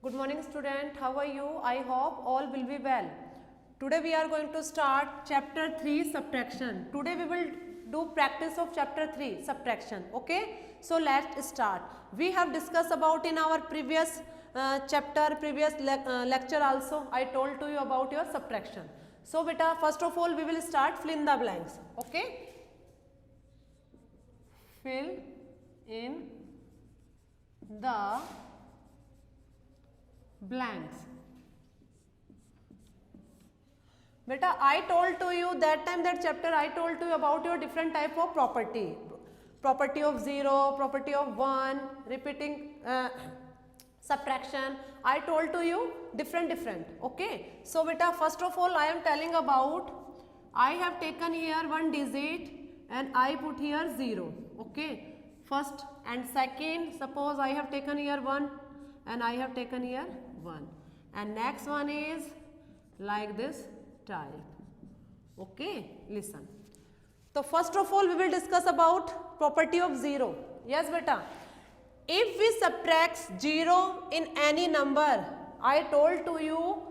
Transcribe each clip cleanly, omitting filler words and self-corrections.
Good morning student, how are you? I hope all will be well. Today we are going to start chapter 3 subtraction. Today we will do practice of chapter 3 subtraction. Okay, so let's start. We have discussed about in our previous lecture also. I told to you about your subtraction. So beta, first of all we will start fill in the blanks. Okay, fill in the blanks. Beta, I told to you that time, that chapter I told to you about your different type of property. Property of 0, property of 1, repeating subtraction. I told to you different. Okay. So beta, first of all I am telling about, I have taken here one digit and I put here 0. Okay. First and second, suppose I have taken here 1 and I have taken here 1, and next one is like this type. Okay, listen. So first of all we will discuss about property of 0. Yes beta, if we subtract 0 in any number, I told to you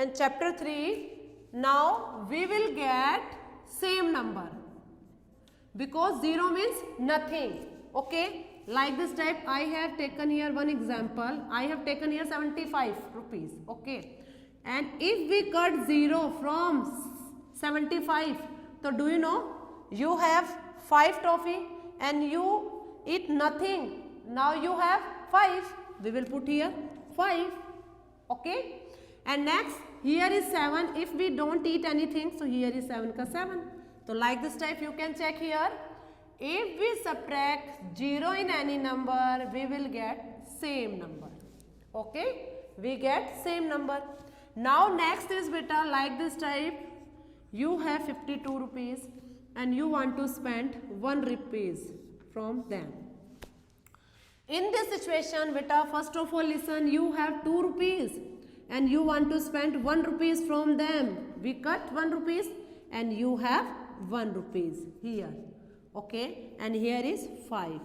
in chapter 3, now we will get same number, because 0 means nothing. Okay, like this type, I have taken here one example. I have taken here 75 rupees. Okay, and if we cut 0 from 75, so do you know, you have 5 toffee and you eat nothing. Now you have 5. We will put here 5. Okay, and next here is 7. If we don't eat anything, so here is 7 ka 7. So like this type you can check here. If we subtract 0 in any number, we will get same number. Okay, we get same number. Now next is beta, like this type, you have 52 rupees and you want to spend 1 rupees from them. In this situation beta, first of all listen, you have 2 rupees and you want to spend 1 rupees from them. We cut 1 rupees and you have 1 rupees here. Okay, and here is 5.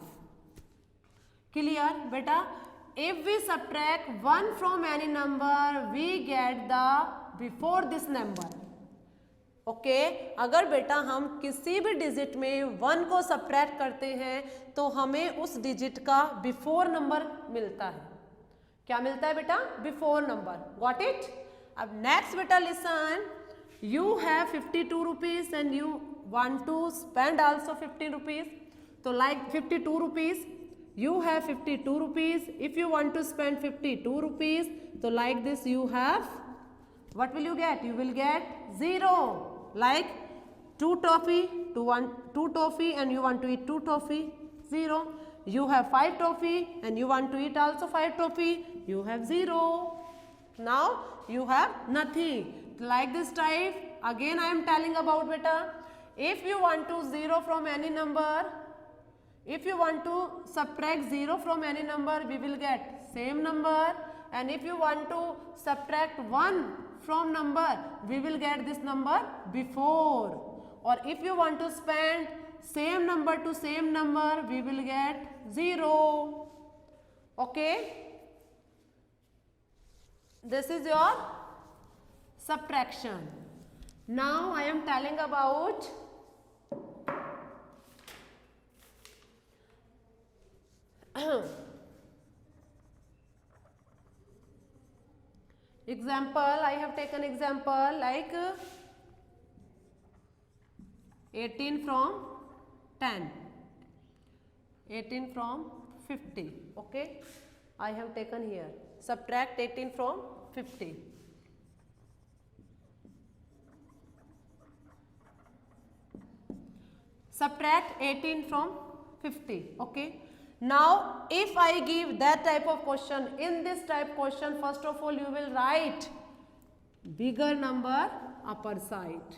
Clear beta? If we subtract 1 from any number, we get the before this number. Okay, अगर बेटा हम किसी भी digit में 1 को subtract करते हैं तो हमें उस डिजिट का बिफोर नंबर मिलता है. क्या मिलता है बेटा? Before number. Got it? अब नेक्स्ट बेटा listen, you have 52 rupees and you want to spend also 15 rupees. So like 52 rupees, you have 52 rupees. If you want to spend 52 rupees, so like this you have, what will you get? You will get 0. Like 2 toffee, 2 toffee and you want to eat 2 toffee, 0. You have 5 toffee and you want to eat also 5 toffee, you have 0. Now you have nothing. Like this type, again I am telling about beta, if you want to 0 from any number, if you want to subtract 0 from any number, we will get same number, and if you want to subtract 1 from number, we will get this number before, or if you want to spend same number to same number, we will get 0. Okay, this is your subtraction. Now I am telling about example. I have taken example like 18 from 10, 18 from 50. Okay, I have taken here, subtract 18 from 50. Subtract 18 from 50. Okay. Now if I give that type of question, in this type question, first of all you will write bigger number upper side.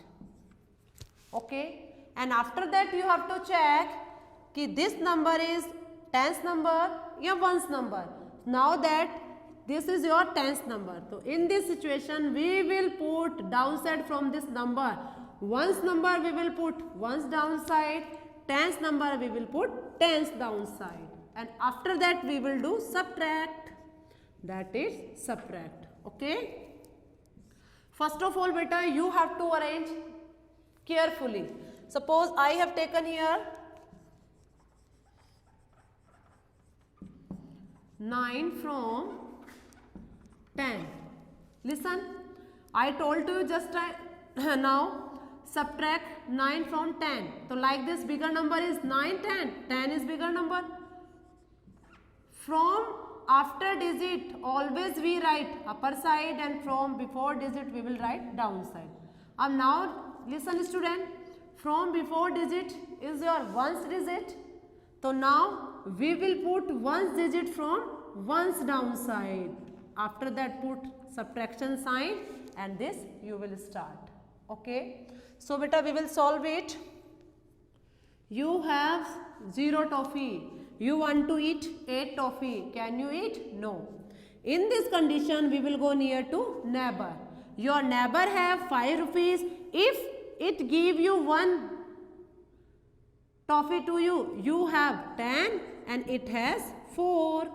Okay. And after that you have to check कि this number is tens number या ones number. Now that this is your tens number. So in this situation we will put downside from this number. Ones number we will put ones downside, tens number we will put tens downside, and after that we will do subtract. that is subtract. Okay. First of all, beta, you have to arrange carefully. Suppose I have taken here 9 from 10. Listen, I told you just now subtract 9 from 10. So like this, bigger number is 9, 10. 10 is bigger number. From after digit, always we write upper side, and from before digit we will write down side. Now listen student, from before digit is your ones digit. So now we will put ones digit from ones down side. After that put subtraction sign, and this you will start. Okay. So beta, we will solve it. You have 0 toffee. You want to eat 8 toffee. Can you eat? No. In this condition, we will go near to neighbor. Your neighbor have 5 rupees. If it give you 1 toffee to you, you have 10 and it has 4.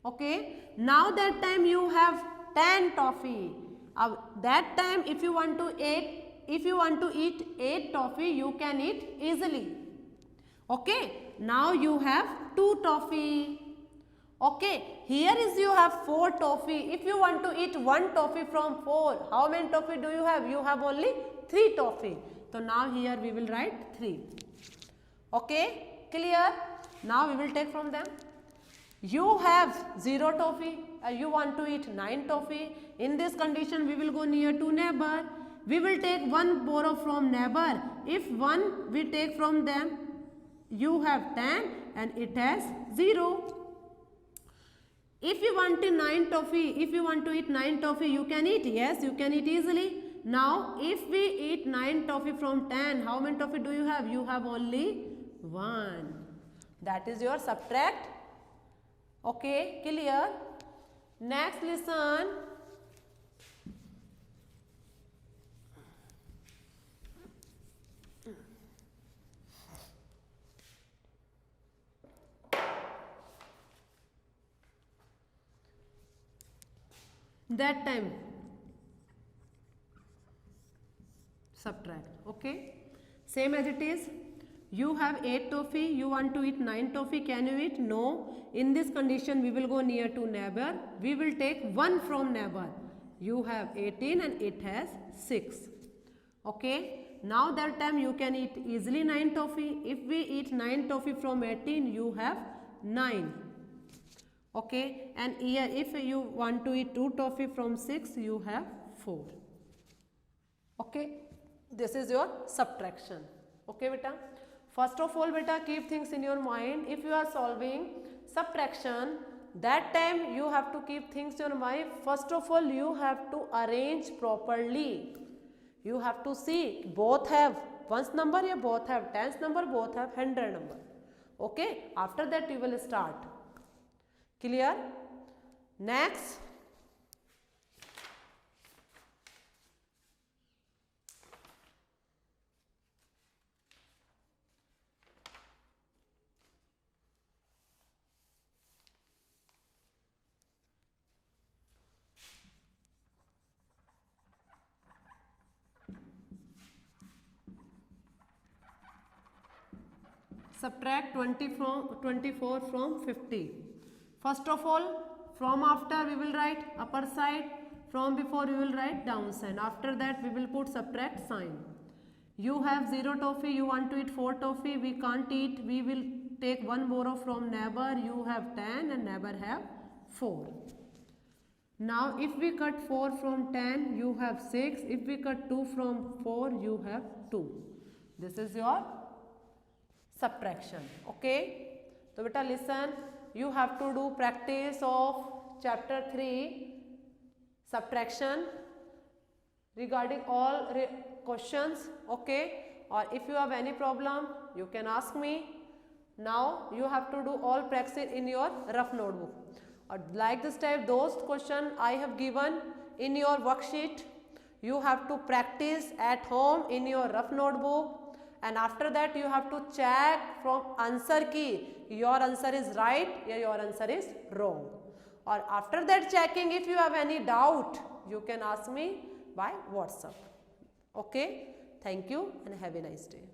Okay. Now that time you have 10 toffee. That time if you want to eat 8 toffee, you can eat easily. Okay. Now you have 2 toffee. Okay. Here is you have 4 toffee. If you want to eat 1 toffee from 4, how many toffee do you have? You have only 3 toffee. So now here we will write 3. Okay. Clear? Now we will take from them. You have 0 toffee. You want to eat 9 toffee. In this condition, we will go near to neighbor. We will take 1 borrow from neighbor. If 1 we take from them, you have 10 and it has 0. If you want to 9 toffee, if you want to eat 9 toffee, you can eat. Yes, you can eat easily. Now, if we eat 9 toffee from 10, how many toffee do you have? You have only 1. That is your subtract. Okay, clear? Next listen. That time subtract. Okay, same as it is. You have 8 toffee, you want to eat 9 toffee, can you eat? No. In this condition we will go near to neighbor. We will take 1 from neighbor. You have 18 and it has 6. Okay, now that time you can eat easily 9 toffee. If we eat 9 toffee from 18, you have 9. Okay, and here if you want to eat 2 toffee from 6, you have 4. Okay, this is your subtraction. Okay beta. First of all beta, keep things in your mind. If you are solving subtraction, that time you have to keep things in your mind. First of all, you have to arrange properly. You have to see both have ones number, या both have tens number, both have hundred number. Okay, after that you will start. Clear? Next. Subtract 24 from 50. First of all, from after we will write upper side, from before we will write down side. After that we will put subtract sign. You have 0 toffee, you want to eat 4 toffee, we can't eat, we will take 1 borrow from neighbor, you have 10 and neighbor have 4. Now if we cut 4 from 10, you have 6, if we cut 2 from 4, you have 2. This is your subtraction. Okay, so beta listen, you have to do practice of chapter 3 subtraction regarding all questions. Okay, or if you have any problem you can ask me. Now you have to do all practice in your rough notebook, or like this type those question I have given in your worksheet, you have to practice at home in your rough notebook. And after that you have to check from answer key, your answer is right or your answer is wrong. or after that checking, if you have any doubt, you can ask me by WhatsApp. Okay, thank you and have a nice day.